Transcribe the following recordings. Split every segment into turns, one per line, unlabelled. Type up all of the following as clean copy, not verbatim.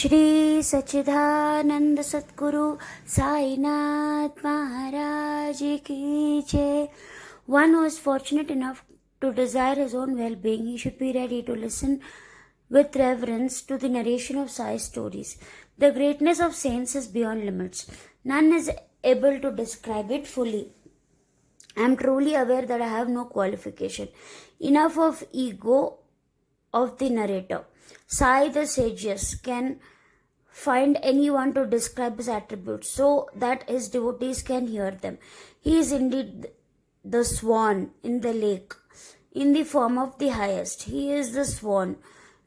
Shri Sachidanand Satguru Sainath Maharaj Ki Jai. One who is fortunate enough to desire his own well-being, he should be ready to listen with reverence to the narration of Sai's stories. The greatness of saints is beyond limits. None is able to describe it fully. I am truly aware that I have no qualification. Enough of ego of the narrator. Sai the sages can find anyone to describe his attributes so that his devotees can hear them. He is indeed the swan in the lake, in the form of the highest. He is the swan,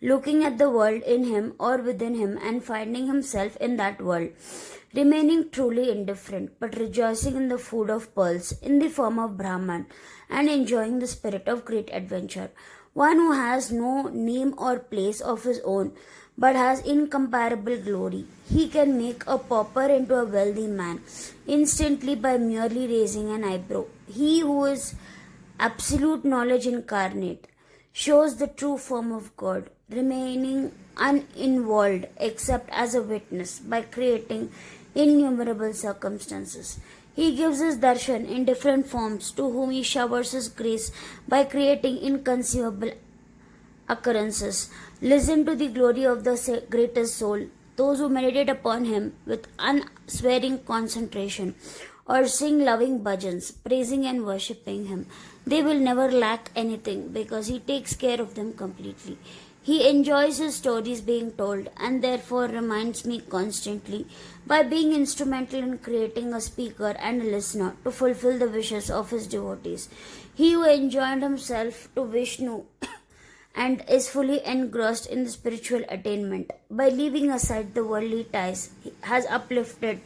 looking at the world in him or within him and finding himself in that world, remaining truly indifferent but rejoicing in the food of pearls in the form of Brahman and enjoying the spirit of great adventure. One who has no name or place of his own but has incomparable glory. He can make a pauper into a wealthy man instantly by merely raising an eyebrow. He who is absolute knowledge incarnate shows the true form of God, remaining uninvolved except as a witness by creating innumerable circumstances. He gives his darshan in different forms to whom he showers his grace by creating inconceivable occurrences. Listen to the glory of the greatest soul. Those who meditate upon him with unswearing concentration or sing loving bhajans, praising and worshipping him, they will never lack anything because he takes care of them completely. He enjoys his stories being told and therefore reminds me constantly by being instrumental in creating a speaker and a listener to fulfill the wishes of his devotees. He who enjoined himself to Vishnu and is fully engrossed in the spiritual attainment by leaving aside the worldly ties has uplifted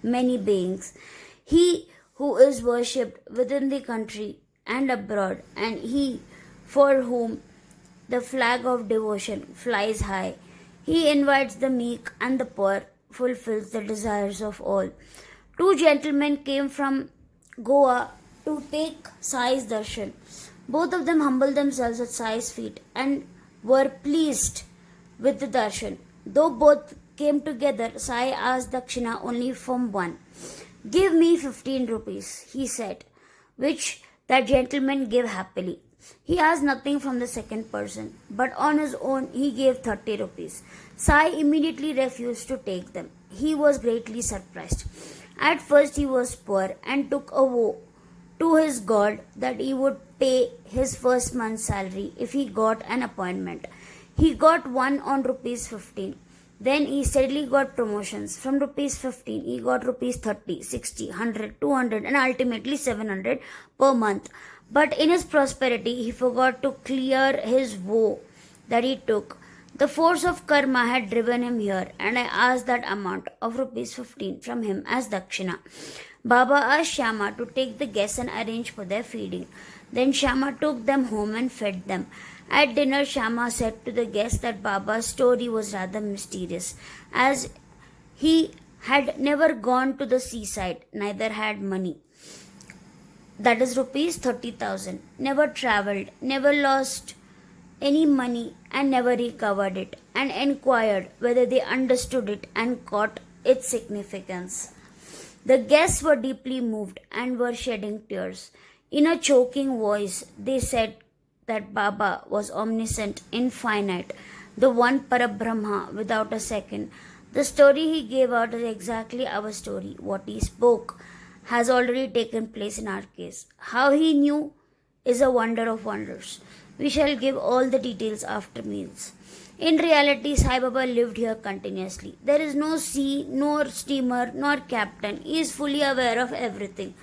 many beings. He who is worshipped within the country and abroad, and he for whom the flag of devotion flies high. He invites the meek and the poor, fulfills the desires of all. Two gentlemen came from Goa to take Sai's darshan. Both of them humbled themselves at Sai's feet and were pleased with the darshan. Though both came together, Sai asked Dakshina only from one. "Give me 15 rupees," he said, which that gentleman gave happily. He asked nothing from the second person, but on his own he gave 30 rupees. Sai immediately refused to take them. He was greatly surprised. At first he was poor and took a vow to his God that he would pay his first month's salary if he got an appointment. He got one on rupees 15. Then he steadily got promotions. From rupees 15, he got rupees 30, 60, 100, 200 and ultimately 700 per month. But in his prosperity, he forgot to clear his vow that he took. The force of karma had driven him here, and I asked that amount of rupees 15 from him as dakshina. Baba asked Shyama to take the guests and arrange for their feeding. Then Shyama took them home and fed them. At dinner, Shyama said to the guests that Baba's story was rather mysterious, as he had never gone to the seaside, neither had money. That is rupees 30,000. Never travelled, never lost any money and never recovered it, and inquired whether they understood it and caught its significance. The guests were deeply moved and were shedding tears. In a choking voice, they said that Baba was omniscient, infinite, the one Parabrahma without a second. The story he gave out is exactly our story. What he spoke has already taken place in our case. How he knew is a wonder of wonders. We shall give all the details after meals. In reality, Sai Baba lived here continuously. There is no sea, nor steamer, nor captain. He is fully aware of everything.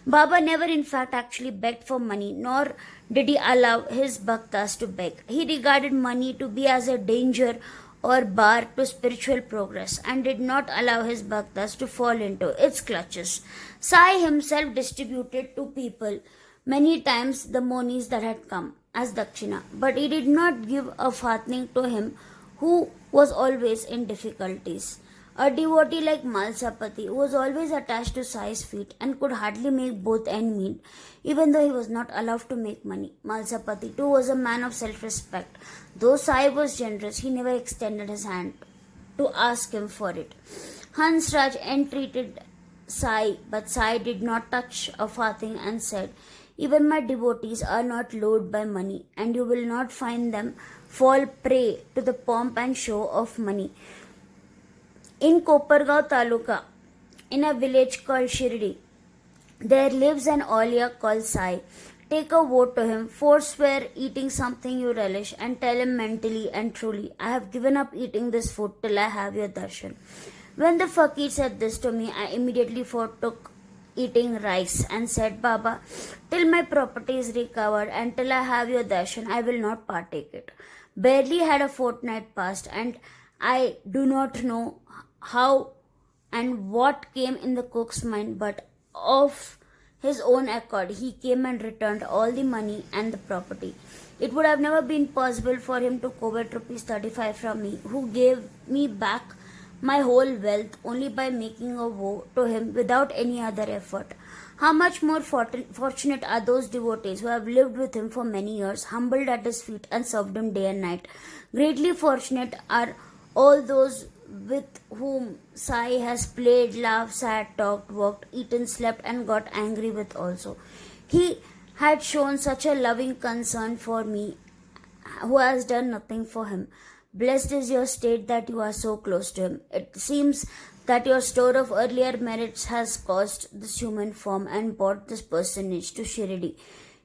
Baba never in fact actually begged for money, nor did he allow his bhaktas to beg. He regarded money to be as a danger or bar to spiritual progress and did not allow his bhaktas to fall into its clutches. Sai himself distributed to people many times the monies that had come as dakshina, but he did not give a farthing to him who was always in difficulties. A devotee like Malsapati, who was always attached to Sai's feet and could hardly make both ends meet, even though he was not allowed to make money. Malsapati too was a man of self-respect. Though Sai was generous, he never extended his hand to ask him for it. Hansraj entreated Sai, but Sai did not touch a farthing and said, "Even my devotees are not lured by money, and you will not find them fall prey to the pomp and show of money." In Kopargaon Taluka, in a village called Shirdi, there lives an Aulia called Sai. Take a vote to him, forswear eating something you relish, and tell him mentally and truly, "I have given up eating this food till I have your darshan." When the fakir said this to me, I immediately foretook eating rice and said, "Baba, till my property is recovered and till I have your darshan, I will not partake it." Barely had a fortnight passed, and I do not know how and what came in the cook's mind, but of his own accord he came and returned all the money and the property. It would have never been possible for him to covet rupees 35 from me, who gave me back my whole wealth only by making a vow to him without any other effort. How much more fortunate are those devotees who have lived with him for many years, humbled at his feet, and served him day and night. Greatly fortunate are all those with whom Sai has played, laughed, sat, talked, worked, eaten, slept, and got angry with also. He had shown such a loving concern for me, who has done nothing for him. Blessed is your state that you are so close to him. It seems that your store of earlier merits has caused this human form and brought this personage to Shirdi.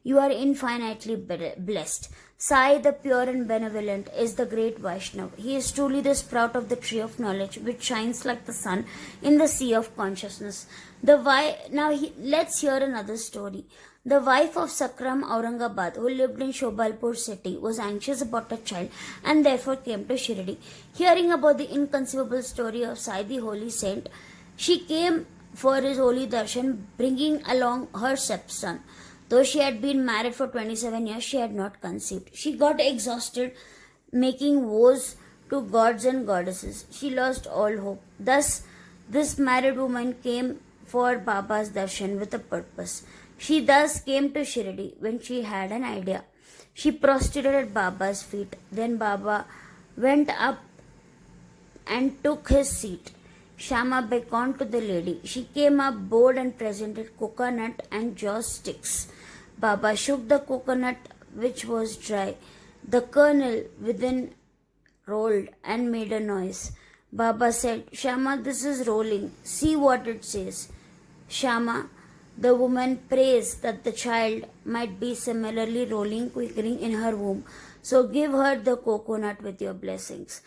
You are infinitely blessed. Sai, the pure and benevolent, is the great Vaishnav. He is truly the sprout of the tree of knowledge, which shines like the sun in the sea of consciousness. Let's hear another story. The wife of Sakram Aurangabad, who lived in Shobalpur city, was anxious about a child and therefore came to Shirdi. Hearing about the inconceivable story of Sai, the holy saint, she came for his holy darshan, bringing along her stepson. Though she had been married for 27 years, she had not conceived. She got exhausted making vows to gods and goddesses. She lost all hope. Thus, this married woman came for Baba's darshan with a purpose. She thus came to Shirdi when she had an idea. She prostrated at Baba's feet. Then Baba went up and took his seat. Shama beckoned to the lady. She came up, bowed, and presented coconut and joss sticks. Baba shook the coconut, which was dry. The kernel within rolled and made a noise. Baba said, "Shama, this is rolling. See what it says." Shama, the woman, prays that the child might be similarly rolling, quivering in her womb. So give her the coconut with your blessings.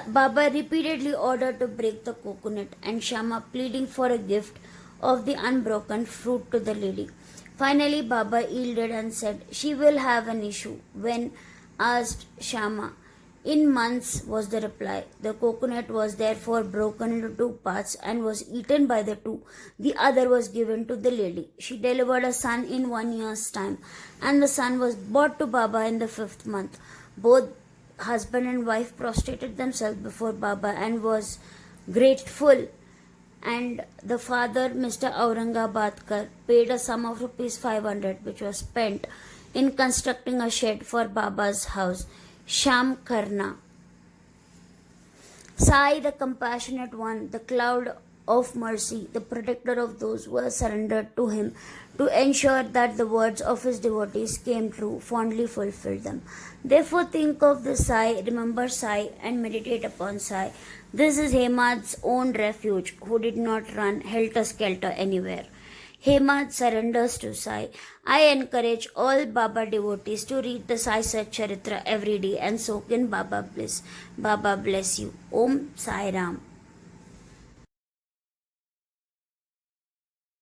Baba repeatedly ordered to break the coconut, and Shama, pleading for a gift of the unbroken fruit to the lady. Finally, Baba yielded and said, "She will have an issue." When asked Shama, "In months," was the reply. The coconut was therefore broken into two parts and was eaten by the two. The other was given to the lady. She delivered a son in 1 year's time, and the son was brought to Baba in the 5th month. Both husband and wife prostrated themselves before Baba and was grateful, and the father, Mr. Aurangabadkar, paid a sum of rupees 500, which was spent in constructing a shed for Baba's house. Sham Karna. Sai, the compassionate one, the cloud of mercy, the protector of those who are surrendered to him, to ensure that the words of his devotees came true, fondly fulfilled them. Therefore think of the Sai, remember Sai, and meditate upon Sai. This is Hemad's own refuge, who did not run helter-skelter anywhere. Hemad surrenders to Sai. I encourage all Baba devotees to read the Sai Sat Charitra every day and soak in Baba bliss. Baba bless you. Om Sai Ram.